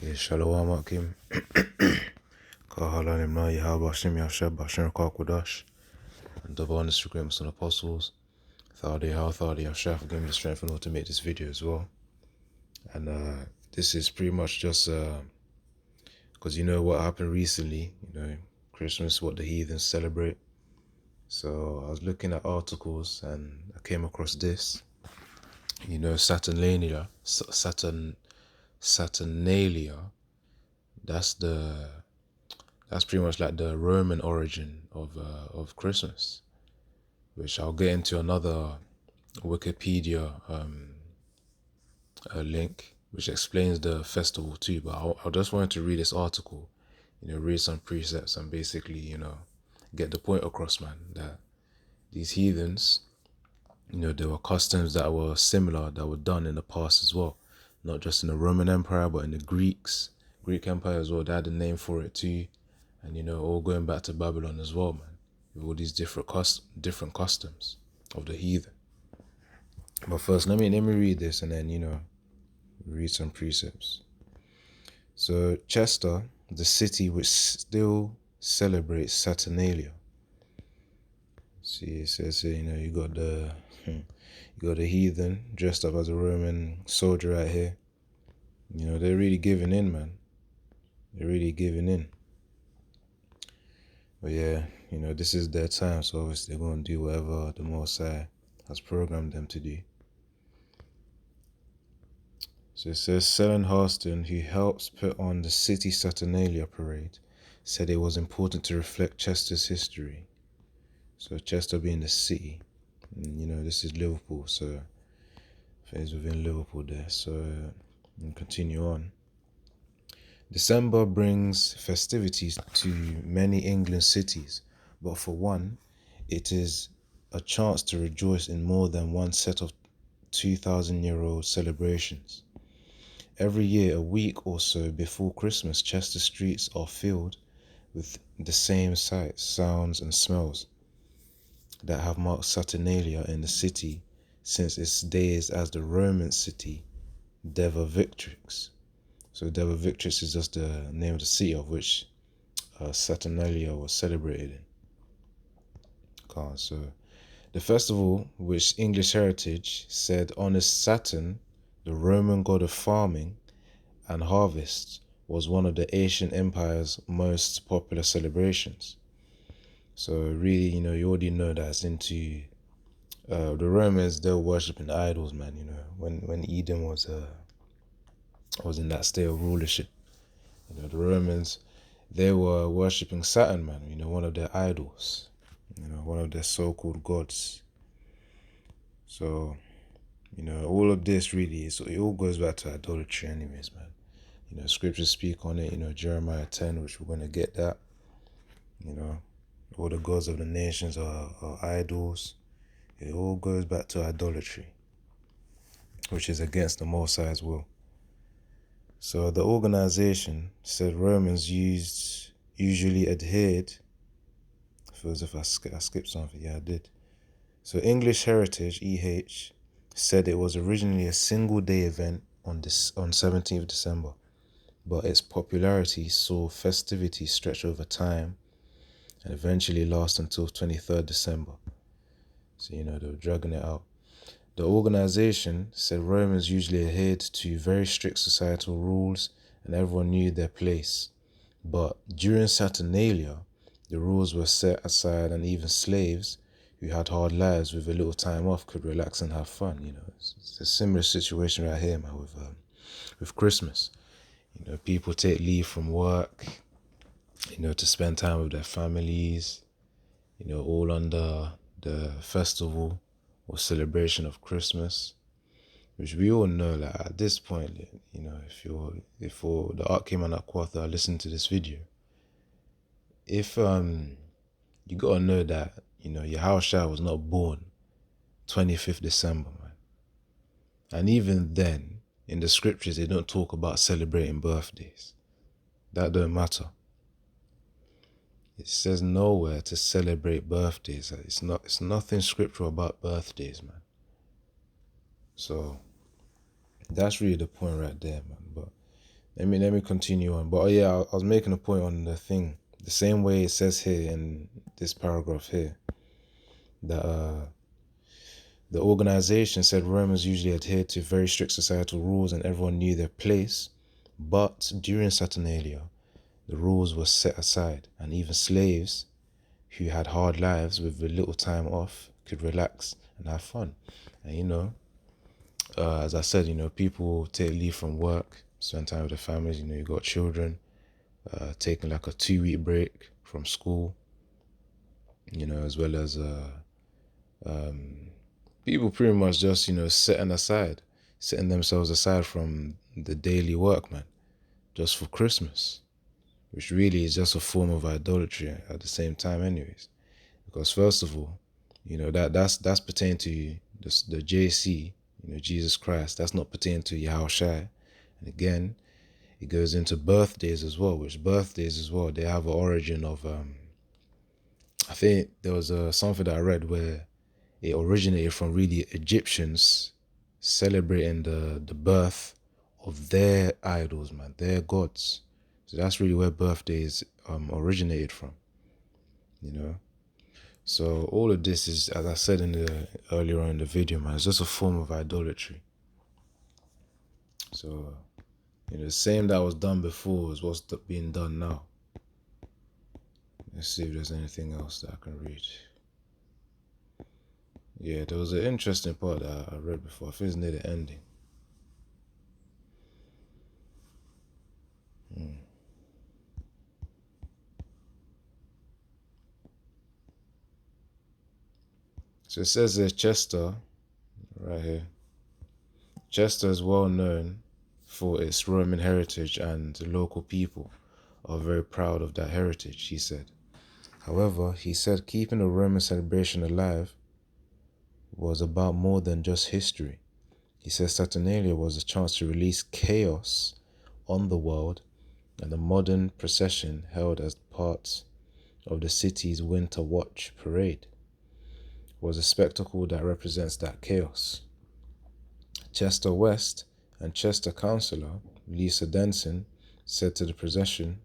Okay, Shalom Akim. Kahalan Imna Yahaba Hashem Yashab Hashem Kakudash. And divine disagreements on apostles. Thadi Yashab for giving me the strength and all to make this video as well. And this is pretty much just because you know what happened recently, Christmas, what the heathen celebrate. So I was looking at articles and I came across this. Saturnalia, Saturnalia, that's pretty much like the Roman origin of Christmas, which I'll get into another Wikipedia link, which explains the festival too. But I just wanted to read this article, read some precepts and basically, get the point across, man, that these heathens, there were customs that were similar that were done in the past as well, not just in the Roman Empire, but in the Greek Empire as well. They had a name for it too. And, all going back to Babylon as well, man, with all these different customs of the heathen. But first, let me read this and then, read some precepts. So, Chester, the city which still celebrates Saturnalia. See, it says here, you got the heathen dressed up as a Roman soldier right here. They're really giving in, man. They're really giving in. But yeah, this is their time, so obviously they're going to do whatever the Most High has programmed them to do. So it says, Selen Harston, who helps put on the City Saturnalia parade, said it was important to reflect Chester's history. So Chester being the city, and, this is Liverpool, so things within Liverpool there. So we'll continue on. December brings festivities to many England cities, but for one, it is a chance to rejoice in more than one set of 2,000-year-old celebrations. Every year, a week or so before Christmas, Chester streets are filled with the same sights, sounds, and smells that have marked Saturnalia in the city since its days as the Roman city, Deva Victrix. So Deva Victrix is just the name of the city of which Saturnalia was celebrated in. So the festival, which English heritage said honors Saturn, the Roman god of farming and harvests, was one of the Asian empire's most popular celebrations. So really, you already know that's into the Romans. They were worshipping idols, man. When Eden was in that state of rulership, the Romans, they were worshipping Saturn, man. One of their idols, one of their so-called gods. So, all of this really it all goes back to idolatry, anyways, man. Scriptures speak on it. Jeremiah 10, which we're gonna get that. All the gods of the nations are idols. It all goes back to idolatry, which is against the Most High's will. So the organization said Romans usually adhered. Feels if I skipped something. Yeah, I did. So English Heritage, EH, said it was originally a single-day event on 17th December, but its popularity saw festivities stretch over time and eventually last until 23rd December. So, they were dragging it out. The organization said Romans usually adhered to very strict societal rules and everyone knew their place. But during Saturnalia, the rules were set aside and even slaves who had hard lives with a little time off could relax and have fun. It's a similar situation right here, man, with Christmas. People take leave from work, to spend time with their families, all under the festival or celebration of Christmas, which we all know, like at this point, if the Archim and Aquatha listen to this video, if you gotta know that Yahushua was not born 25th December, man, and even then in the scriptures they don't talk about celebrating birthdays. That don't matter. It says nowhere to celebrate birthdays. It's nothing scriptural about birthdays, man. So that's really the point right there, man. But let me continue on. But yeah, I was making a point on the thing. The same way it says here in this paragraph here that the organization said Romans usually adhered to very strict societal rules and everyone knew their place. But during Saturnalia, the rules were set aside, and even slaves who had hard lives with a little time off could relax and have fun. And as I said, people take leave from work, spend time with their families. You got children, taking like a 2-week break from school, as well as people pretty much just, setting themselves aside from the daily work, man, just for Christmas, which really is just a form of idolatry at the same time anyways. Because first of all, that's pertaining to the JC, Jesus Christ. That's not pertaining to Yahushua. And again, it goes into birthdays as well, which birthdays as well, they have an origin of, I think there was something that I read where it originated from really Egyptians celebrating the birth of their idols, man, their gods. So that's really where birthdays originated from, you know. So all of this is, as I said earlier on in the video, man, it's just a form of idolatry. So, the same that was done before is what's being done now. Let's see if there's anything else that I can read. Yeah, there was an interesting part that I read before. I think it's near the ending. So it says there, Chester, right here. Chester is well known for its Roman heritage, and the local people are very proud of that heritage, he said. However, he said keeping the Roman celebration alive was about more than just history. He says Saturnalia was a chance to release chaos on the world, and the modern procession held as part of the city's Winter Watch parade was a spectacle that represents that chaos. Chester West and Chester councillor Lisa Denson said to the procession,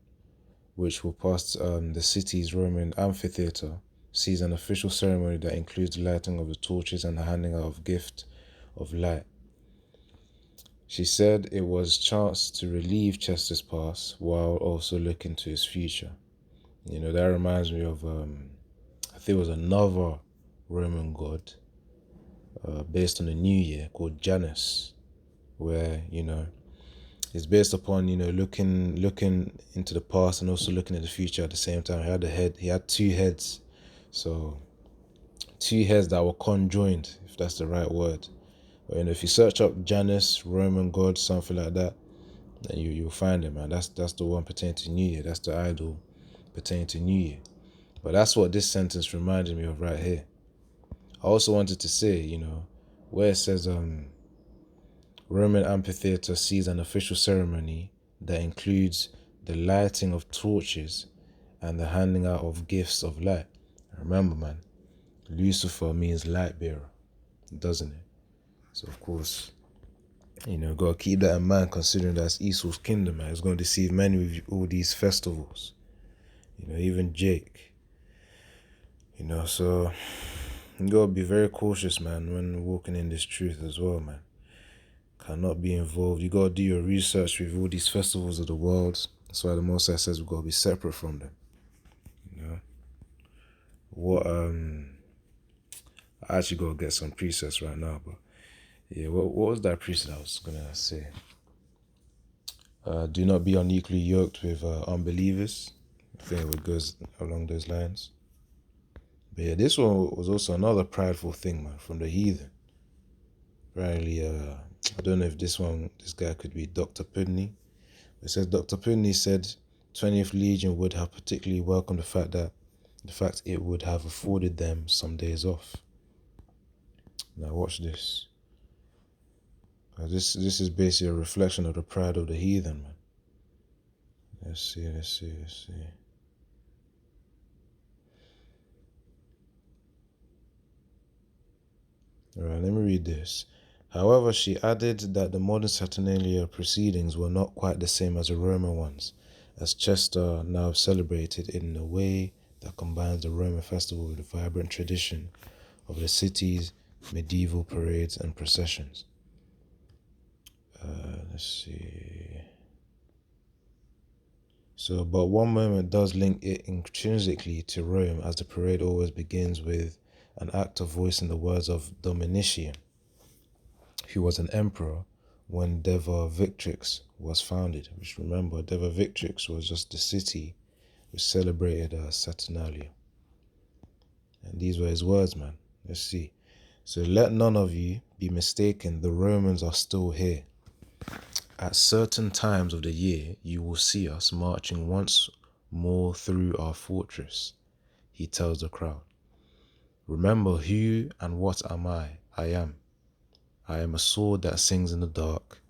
which will pass the city's Roman amphitheatre, sees an official ceremony that includes the lighting of the torches and the handing out of gift of light. She said it was a chance to relieve Chester's past while also looking to his future. That reminds me of, I think it was another Roman god based on the New Year called Janus, where, it's based upon, looking into the past and also looking at the future at the same time. He had 2 heads. So 2 heads that were conjoined, if that's the right word. But, if you search up Janus, Roman god, something like that, then you'll find it, man. That's the one pertaining to New Year. That's the idol pertaining to New Year. But that's what this sentence reminded me of right here. I also wanted to say, where it says Roman amphitheatre sees an official ceremony that includes the lighting of torches and the handing out of gifts of light. Remember, man, Lucifer means light bearer, doesn't it? So, of course, gotta keep that in mind, considering that's Esau's kingdom, man. It's gonna deceive many with all these festivals. Even Jake. So you gotta be very cautious, man, when walking in this truth as well, man. Cannot be involved. You gotta do your research with all these festivals of the world. That's why the Most High says we gotta be separate from them. What I actually gotta get some presets right now, but yeah, what was that preset I was gonna say? Do not be unequally yoked with unbelievers. I think it goes along those lines. But yeah, this one was also another prideful thing, man, from the Heathen. Apparently, I don't know if this guy could be Dr. Pudney. It says Dr. Pudney said 20th Legion would have particularly welcomed the fact it would have afforded them some days off. Now watch this. This is basically a reflection of the pride of the heathen, man. Let's see. Alright, let me read this. However, she added that the modern Saturnalia proceedings were not quite the same as the Roman ones, as Chester now celebrated in a way that combines the Roman festival with the vibrant tradition of the city's medieval parades and processions. Let's see. So, but one moment does link it intrinsically to Rome, as the parade always begins with an act of voicing the words of Domitian, who was an emperor when Deva Victrix was founded. Which, remember, Deva Victrix was just the city which celebrated Saturnalia. And these were his words, man. Let's see. So, let none of you be mistaken, the Romans are still here. At certain times of the year, you will see us marching once more through our fortress, he tells the crowd. Remember who and what am I? I am. I am a sword that sings in the dark.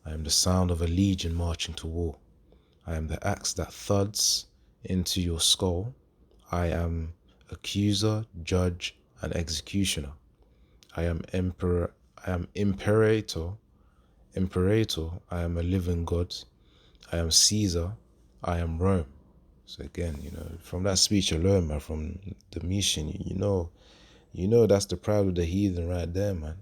I am the sound of a legion marching to war. I am the axe that thuds into your skull. I am accuser, judge, and executioner. I am emperor. I am imperator. Imperator. I am a living god. I am Caesar. I am Rome. So again, from that speech alone, man, from Domitian, you know that's the pride of the heathen right there, man.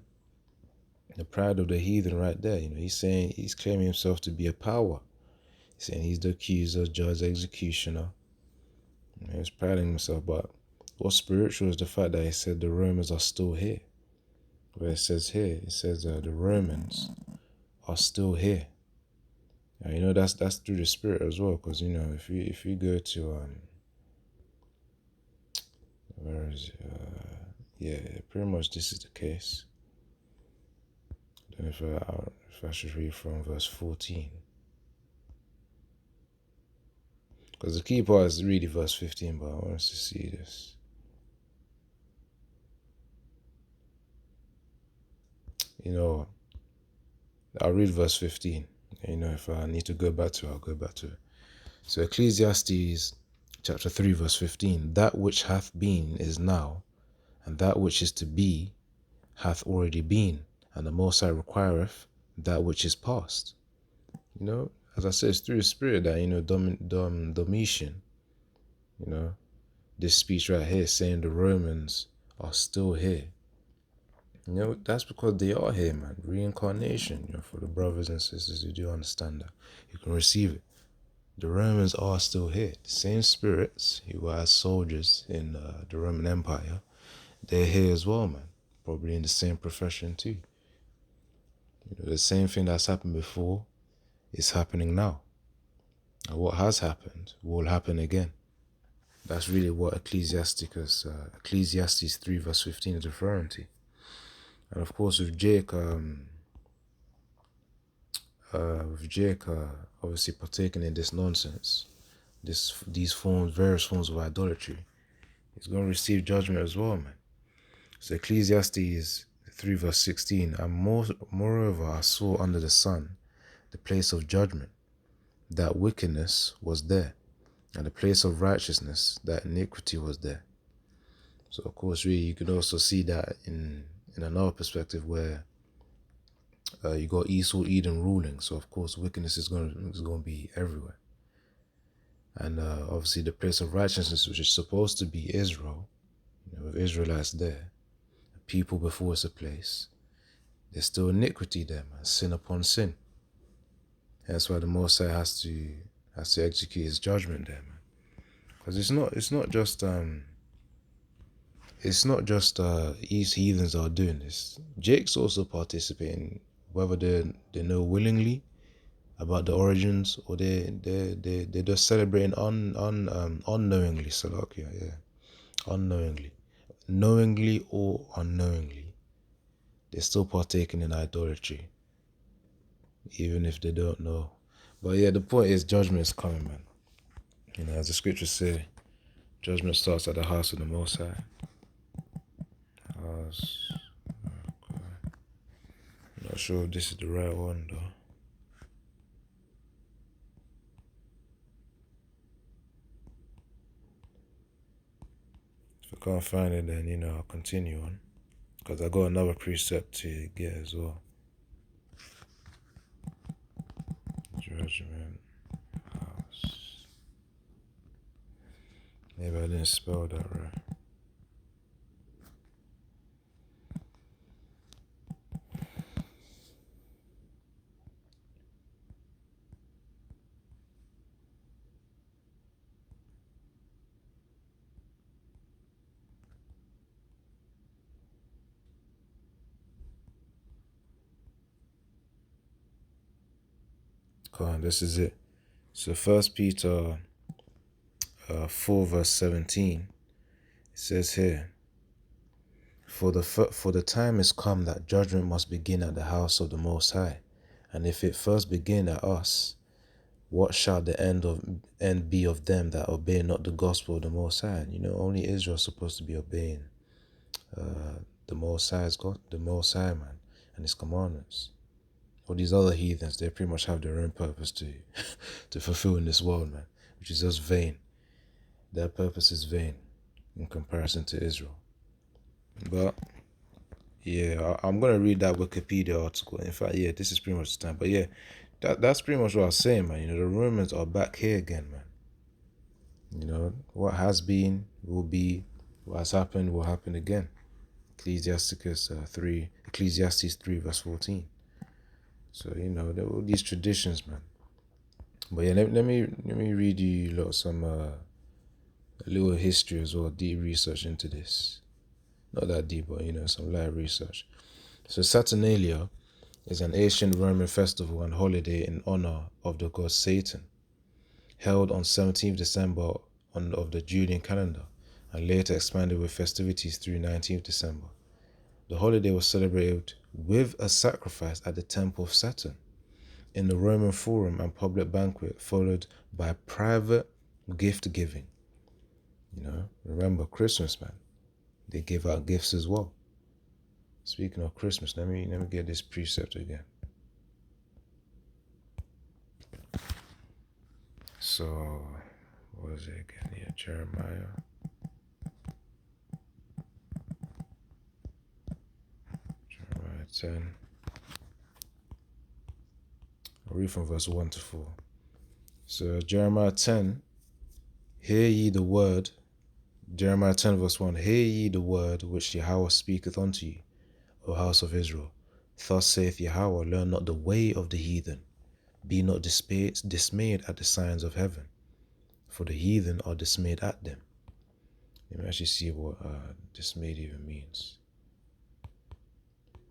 The pride of the heathen right there. He's claiming himself to be a power. He's saying he's the accuser, judge, executioner. He's priding himself, but what's spiritual is the fact that he said the Romans are still here. Where it says here, it says the Romans are still here. And that's through the spirit as well, because if you go to where is it? Yeah, pretty much this is the case. I don't know if I should read from verse 14. Because the key part is really verse 15, but I want us to see this. I'll read verse 15. If I need to go back to it, I'll go back to it. So Ecclesiastes chapter 3 verse 15. That which hath been is now, and that which is to be hath already been, and the Most High requireth that which is past. As I said, it's through the spirit that, Domitian, this speech right here saying the Romans are still here. That's because they are here, man. Reincarnation, for the brothers and sisters who do understand that. You can receive it. The Romans are still here. The same spirits who were as soldiers in the Roman Empire, they're here as well, man. Probably in the same profession too. The same thing that's happened before is happening now. And what has happened will happen again. That's really what Ecclesiastes 3 verse 15 is referring to. And of course with Jake obviously partaking in this nonsense, these various forms of idolatry, he's going to receive judgment as well, man. So Ecclesiastes 3 verse 16, and moreover I saw under the sun the place of judgment, that wickedness was there, and the place of righteousness, that iniquity was there. So of course, really, you can also see that in another perspective where you got Esau, Eden ruling. So of course, wickedness is going to be everywhere. And obviously, the place of righteousness, which is supposed to be Israel, with Israelites there, people before it's a place, there's still iniquity there, man, sin upon sin. That's why the Most High has to execute his judgment there, man. Because it's not just East heathens are doing this. Jake's also participating, whether they know willingly about the origins or they're just celebrating unknowingly. Salakia, yeah, unknowingly, knowingly or unknowingly, they're still partaking in idolatry, even if they don't know. But yeah, the point is judgment is coming, man. As the scriptures say, judgment starts at the house of the Most High. I'm not sure if this is the right one though. If I can't find it, then I'll continue on. Because I got another precept to get as well. Judgment house. Maybe I didn't spell that right. Come on, this is it. So 1 Peter 4 verse 17, it says here, For the time is come that judgment must begin at the house of the Most High. And if it first begin at us, what shall the end be of them that obey not the gospel of the Most High? You know, only Israel is supposed to be obeying the Most High's God, the Most High, man, and His commandments. All these other heathens, they pretty much have their own purpose to to fulfill in this world, man, which is just vain. Their purpose is vain in comparison to Israel. But yeah, I'm gonna read that Wikipedia article. In fact, yeah, this is pretty much the time. But yeah, that's pretty much what I was saying, man. You know, the Romans are back here again, man. You know, what has been will be, what has happened will happen again. Ecclesiastes 3 verse 14. So, you know, there were these traditions, man. But yeah, let me read you some a little history as well, deep research into this. Not that deep, but you know, some light research. So Saturnalia is an ancient Roman festival and holiday in honor of the god Satan, held on 17th December of the Julian calendar, and later expanded with festivities through 19th December. The holiday was celebrated with a sacrifice at the temple of Saturn in the Roman Forum and public banquet, followed by private gift giving. You know, remember Christmas, man. They give out gifts as well. Speaking of Christmas, let me get this precept again. So, what was it again? Yeah, Jeremiah 10. I'll read from verse 1 to 4. So Jeremiah 10, hear ye the word. Jeremiah 10 verse 1, hear ye the word which Yahweh speaketh unto you, O house of Israel. Thus saith Yahweh, learn not the way of the heathen. Be not dismayed at the signs of heaven, for the heathen are dismayed at them. Let me actually see what dismayed even means.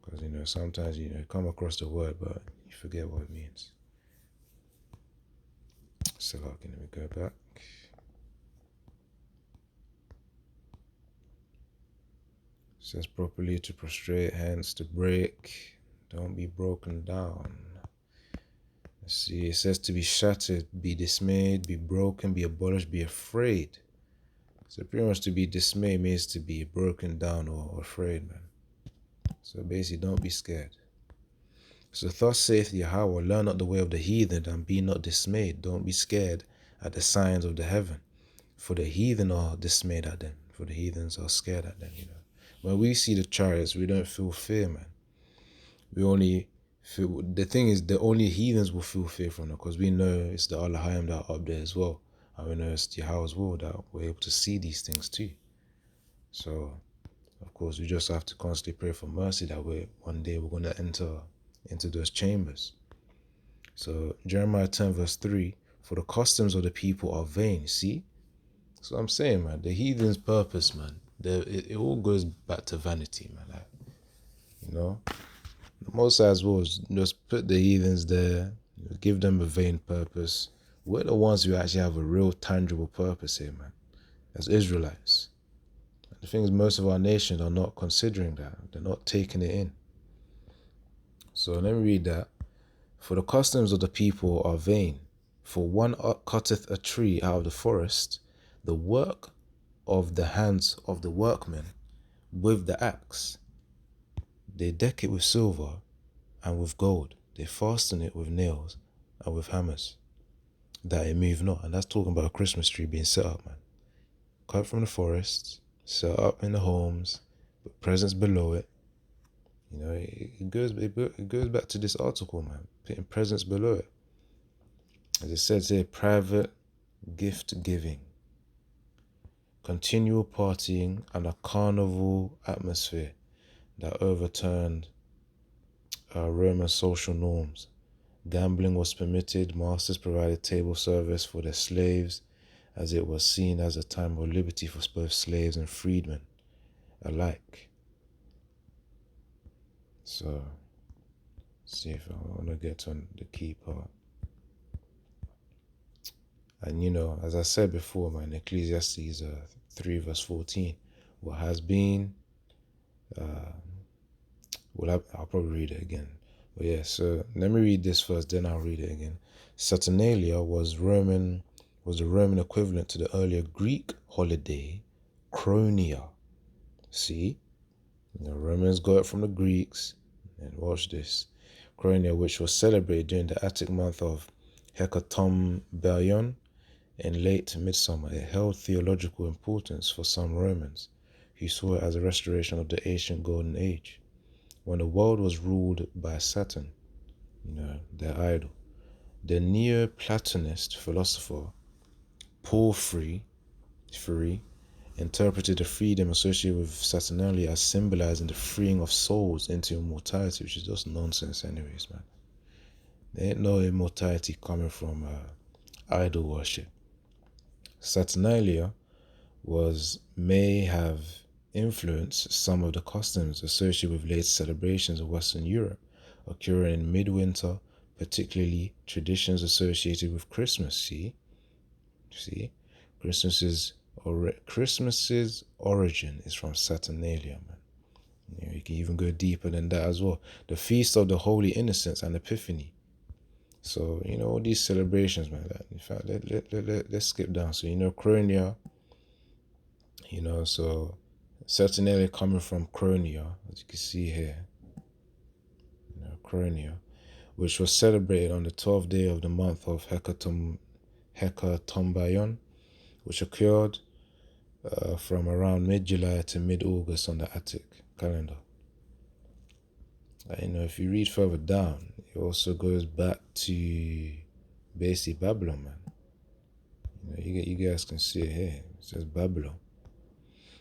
Because, you know, sometimes, you know, come across the word, but you forget what it means. So, okay, let me go back. It says properly to prostrate, hence to break. Don't be broken down. Let's see, it says to be shattered, be dismayed, be broken, be abolished, be afraid. So pretty much to be dismayed means to be broken down or afraid, man. So basically, don't be scared. So thus saith Yahweh, learn not the way of the heathen, and be not dismayed. Don't be scared at the signs of the heaven, for the heathen are dismayed at them. For the heathens are scared at them, you know. When we see the chariots, we don't feel fear, man. We only feel, the thing is, the only heathens will feel fear from them, because we know it's the Allahayim that are up there as well. And we know it's Yahweh's will that we're able to see these things too. So, of course, we just have to constantly pray for mercy that one day we're going to enter into those chambers. So Jeremiah 10 verse 3, for the customs of the people are vain. See? So I'm saying, man, the heathen's purpose, man, it all goes back to vanity, man. Like, you know, the Most High's will is just put the heathens there, give them a vain purpose. We're the ones who actually have a real tangible purpose here, man, as Israelites. The thing is, most of our nations are not considering that. They're not taking it in. So let me read that. For the customs of the people are vain. For one cutteth a tree out of the forest, the work of the hands of the workmen with the axe. They deck it with silver and with gold. They fasten it with nails and with hammers, that it move not. And that's talking about a Christmas tree being set up, man. Cut from the forest, set up in the homes, with presents below it, You know, it goes back to this article, man. Putting presents below it. As it says here, private gift giving, continual partying, and a carnival atmosphere that overturned Roman social norms. Gambling was permitted. Masters provided table service for their slaves, as it was seen as a time of liberty for both slaves and freedmen alike. So, see if I want to get to the key part. And you know, as I said before, man, Ecclesiastes 3 verse 14, what has been, I'll probably read it again. But yeah, so let me read this first, then I'll read it again. Saturnalia was the Roman equivalent to the earlier Greek holiday, Cronia. See? The Romans got it from the Greeks. And watch this. Cronia, which was celebrated during the Attic month of Hecatombion in late midsummer. It held theological importance for some Romans, who saw it as a restoration of the ancient Golden Age, when the world was ruled by Saturn, their idol. The Neoplatonist philosopher Porphyry interpreted the freedom associated with Saturnalia as symbolizing the freeing of souls into immortality, which is just nonsense anyways, man. There ain't no immortality coming from idol worship. Saturnalia may have influenced some of the customs associated with later celebrations of Western Europe, occurring in midwinter, particularly traditions associated with Christmas. See? Christmas's origin is from Saturnalia, man. You can even go deeper than that as well. The Feast of the Holy Innocents and Epiphany. So, all these celebrations, man. In fact, let's skip down. So, Cronia, so Saturnalia coming from Cronia, as you can see here. Cronia, which was celebrated on the 12th day of the month of Hecatombion, which occurred from around mid-July to mid-August on the Attic calendar. If you read further down, it also goes back to basically Babylon, man. You guys can see it here. It says Babylon.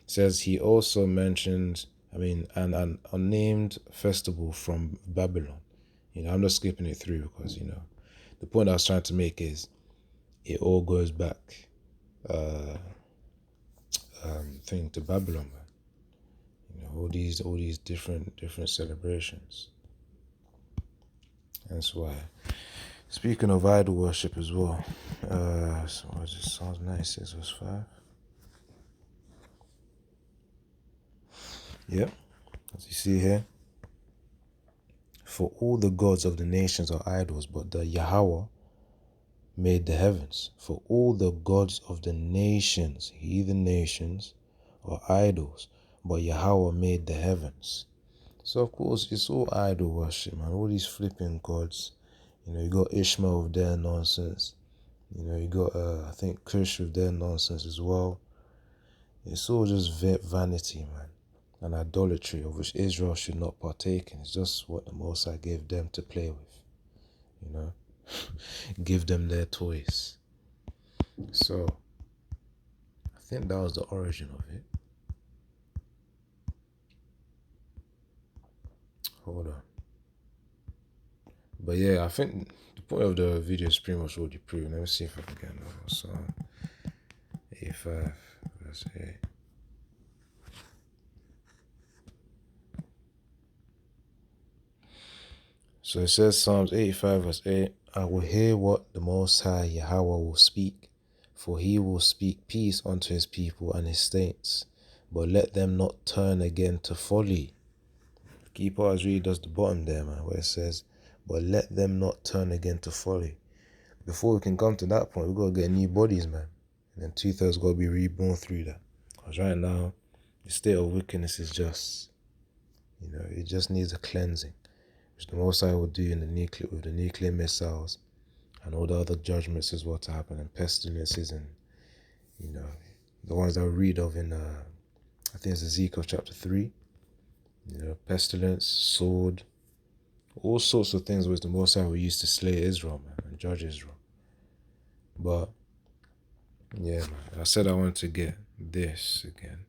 It says he also mentioned, an unnamed festival from Babylon. I'm just skipping it through because, the point I was trying to make is it all goes back to Babylon, man. All these different celebrations. That's why. Speaking of idol worship as well, so what is it? Psalms 96 verse 5. Yep, as you see here. For all the gods of the nations are idols, but the Yahweh made the heavens. For all the gods of the nations, heathen nations, are idols, but Yahweh made the heavens. So of course it's all idol worship, man. All these flipping gods. You got Ishmael with their nonsense. You got I think Cush with their nonsense as well. It's all just vanity, man, and idolatry, of which Israel should not partake in. It's just what the Most High gave them to play with. Give them their toys. So I think that was the origin of it. Hold on. But yeah, I think the point of the video is pretty much already proven. Let me see if I can get another song. 85 verse 8. So it says Psalms 85 verse 8, I will hear what the Most High Yahweh will speak, for he will speak peace unto his people and his saints, but let them not turn again to folly. Key part really does the bottom there, man, where it says, but let them not turn again to folly. Before we can come to that point, we've got to get new bodies, man. And then 2/3 got to be reborn through that. Because right now, the state of wickedness is just, it just needs a cleansing, which the Most High will do in with the nuclear missiles and all the other judgments as well to happen, and pestilences, and, the ones that we read of in, I think it's Ezekiel chapter 3. pestilence, sword, all sorts of things was the Most High we used to slay Israel, man, and judge Israel. But yeah, man, I said I wanted to get this again.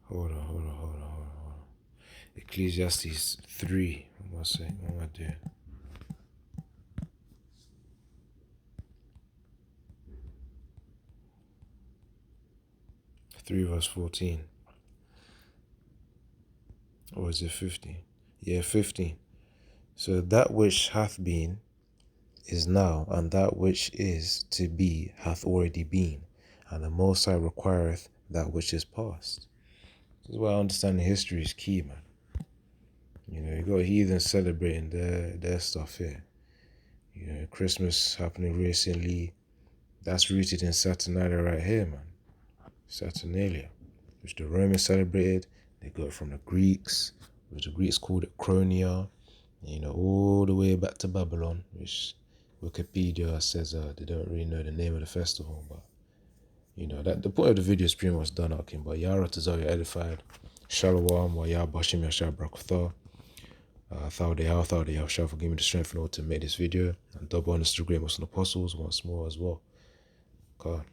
Hold on. Ecclesiastes 3. What am I saying? What am I doing? 3 verse 14. Or is it 15? Yeah, 15. So that which hath been is now, and that which is to be hath already been, and the Most High requireth that which is past. This is why understanding history is key, man. You got heathens celebrating their stuff here. Christmas happening recently. That's rooted in Saturnalia right here, man. Saturnalia, which the Romans celebrated. They got it from the Greeks, which the Greeks called it Chronia. All the way back to Babylon, which Wikipedia says they don't really know the name of the festival, but that the point of the video is pretty much done, Akim. But Yara Tazari edified. Shalom, wa ya bashim yashar brakutha. Thou shall forgive me the strength in order to make this video. And double honest to great most apostles once more as well. God.